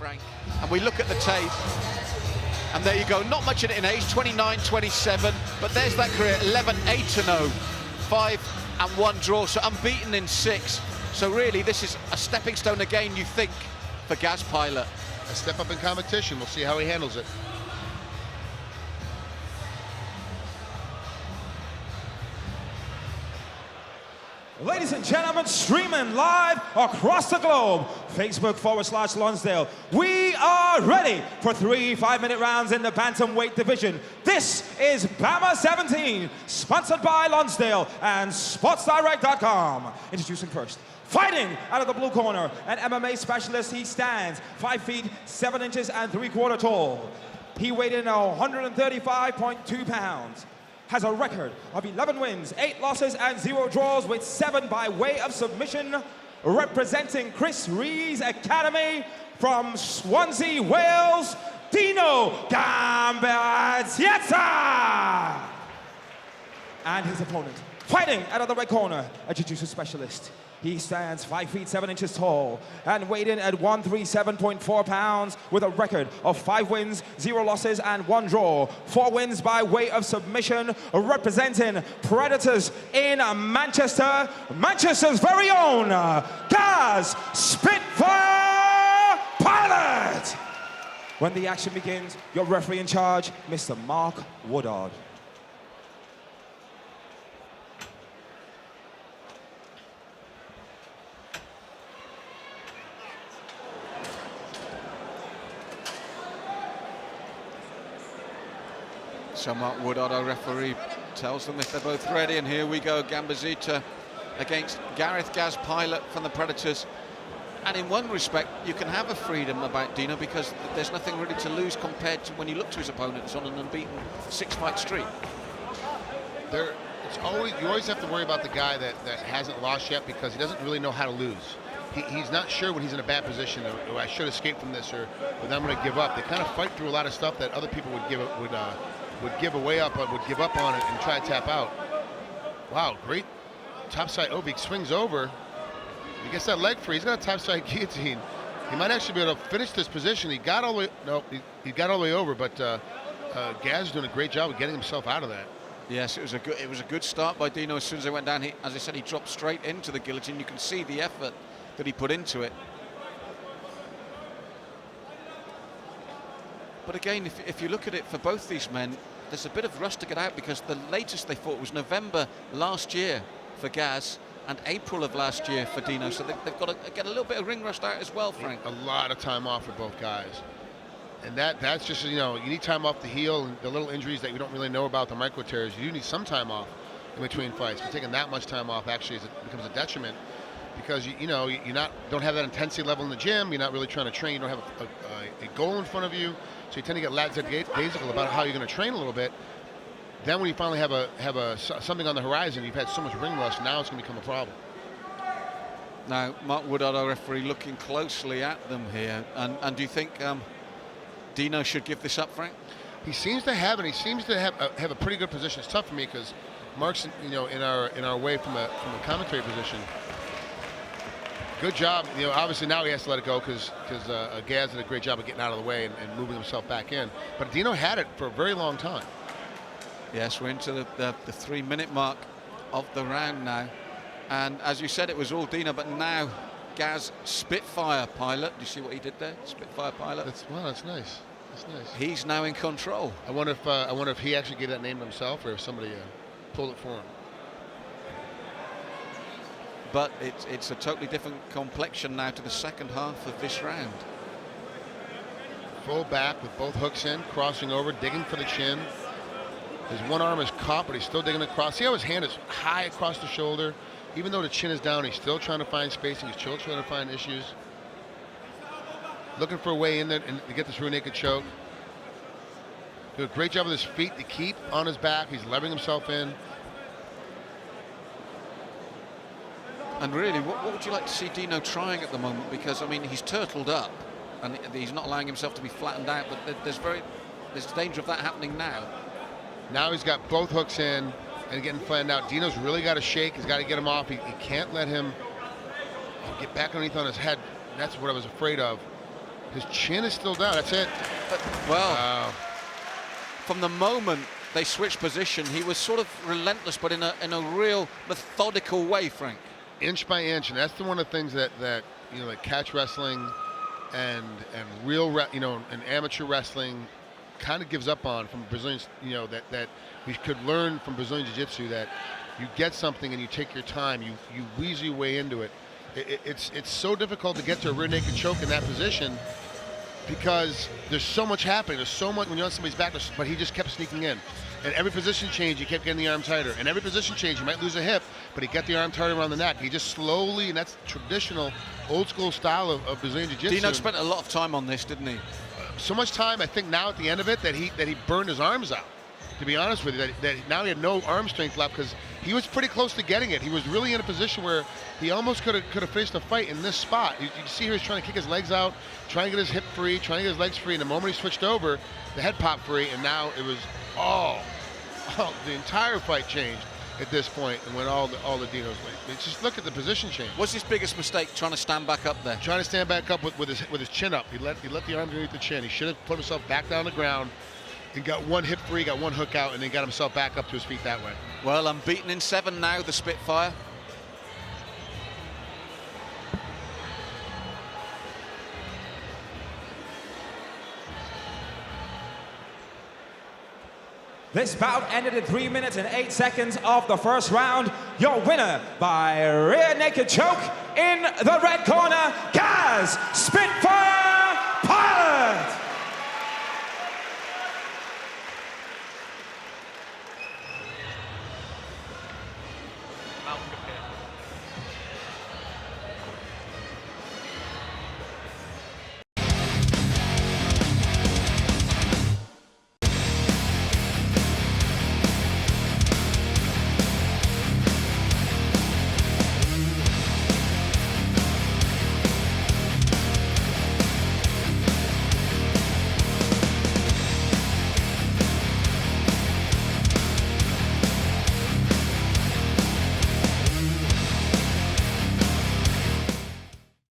Frank. And we look at the tape, and there you go, not much in it in age, 29, 27, but there's that career, 11, 8-0, 5-1 draw, so unbeaten in 6. So really, this is a stepping stone again, you think, for Gaz Pilot. A step up in competition. We'll see how he handles it. Ladies and gentlemen, streaming live across the globe, Facebook.com/Lonsdale. We are ready for 3 5-minute rounds in the Bantamweight division. This is BAMMA 17, sponsored by Lonsdale and SportsDirect.com. Introducing first, fighting out of the blue corner, an MMA specialist. He stands 5 feet 7 inches and 3/4 tall. He weighed in 135.2 pounds. Has a record of 11 wins, 8 losses, and 0 draws, with 7 by way of submission. Representing Chris Ree's Academy from Swansea, Wales, Dino Gambatesta! And his opponent, fighting out of the red corner, a jiu-jitsu specialist. He stands 5 feet 7 inches tall and weighed in at 137.4 pounds with a record of 5 wins, 0 losses, and 1 draw. 4 wins by way of submission, representing Predators in Manchester, Manchester's very own Gaz Spitfire Pilot. When the action begins, your referee in charge, Mr. Mark Woodard. So Mark Woodard, our referee, tells them if they're both ready, and here we go, Gambatesta against Gareth Gaz Pilot from the Predators. And in one respect, you can have a freedom about Dino because there's nothing really to lose compared to when you look to his opponent who's on an unbeaten 6-fight streak. You always have to worry about the guy that hasn't lost yet because he doesn't really know how to lose. He's not sure when he's in a bad position, or I should escape from this, or I'm going to give up. They kind of fight through a lot of stuff that other people would give up on it and try to tap out. Wow, great topside over. He swings over. He gets that leg free. He's got a topside guillotine. He might actually be able to finish this position. He got all the way. No, he got all the way over, but Gaz is doing a great job of getting himself out of that. Yes, it was a good start by Dino. As soon as they went down, as I said, he dropped straight into the guillotine. You can see the effort that he put into it. But again, if you look at it for both these men, there's a bit of rush to get out because the latest they fought was November last year for Gaz and April of last year for Dino. So they've got to get a little bit of ring rust out as well, Frank. A lot of time off for both guys. And that's just, you need time off to heal, and the little injuries that we don't really know about, the micro tears. You need some time off in between fights. But taking that much time off actually becomes a detriment because you don't have that intensity level in the gym. You're not really trying to train. You don't have a goal in front of you. So you tend to get lackadaisical about how you're going to train a little bit. Then when you finally have something on the horizon, you've had so much ring rust, now it's going to become a problem. Now, Mark Woodard, our referee, looking closely at them here. And do you think Dino should give this up, Frank? He seems to have, and he seems to have a pretty good position. It's tough for me because Mark's in our way from a commentary position. Good job. Obviously now he has to let it go because Gaz did a great job of getting out of the way and moving himself back in. But Dino had it for a very long time. Yes, we're into the 3-minute mark of the round now. And as you said, it was all Dino, but now Gaz Spitfire Pilot. Do you see what he did there? Spitfire Pilot. That's nice. That's nice. He's now in control. I wonder if he actually gave that name to himself or if somebody pulled it for him. But it's a totally different complexion now to the second half of this round. Full back with both hooks in, crossing over, digging for the chin. His one arm is caught, but he's still digging across. See how his hand is high across the shoulder? Even though the chin is down, he's still trying to find spacing. He's still trying to find issues. Looking for a way in there and to get this rear naked choke. Do a great job with his feet to keep on his back. He's levering himself in. And really, what would you like to see Dino trying at the moment? Because, I mean, he's turtled up and he's not allowing himself to be flattened out, but there's danger of that happening now. Now he's got both hooks in and getting flattened out. Dino's really got to shake. He's got to get him off. He can't let him get back underneath on his head. That's what I was afraid of. His chin is still down. That's it. Well, from the moment they switched position, he was sort of relentless, but in a real methodical way, Frank. Inch by inch, and that's one of the things that you know, like catch wrestling and real and amateur wrestling kind of gives up on from Brazilians. You know, that we could learn from Brazilian Jiu-Jitsu, that you get something and you take your time, you weasel your way into it. It's so difficult to get to a rear naked choke in that position because there's so much happening. There's so much when you're on somebody's back, but he just kept sneaking in. And every position change, he kept getting the arm tighter. And every position change, you might lose a hip, but he got the arm tighter around the neck. He just slowly, and that's traditional, old school style of Brazilian Jiu-Jitsu. Dino spent a lot of time on this, didn't he? So much time, I think now at the end of it, that he burned his arms out. To be honest with you, that now he had no arm strength left because he was pretty close to getting it. He was really in a position where he almost could have finished the fight in this spot. You see here he's trying to kick his legs out, trying to get his hip free, trying to get his legs free, and the moment he switched over, the head popped free, and now it was the entire fight changed at this point, and when all the Dinos went. Just look at the position change. What's his biggest mistake, trying to stand back up there? Trying to stand back up with his chin up. He let the arm underneath the chin. He should have put himself back down the ground and got one hip free, got one hook out, and then got himself back up to his feet that way. Well, unbeaten in 7 now, the Spitfire. This bout ended in 3 minutes and 8 seconds of the first round. Your winner by rear naked choke in the red corner, Gaz Spitfire.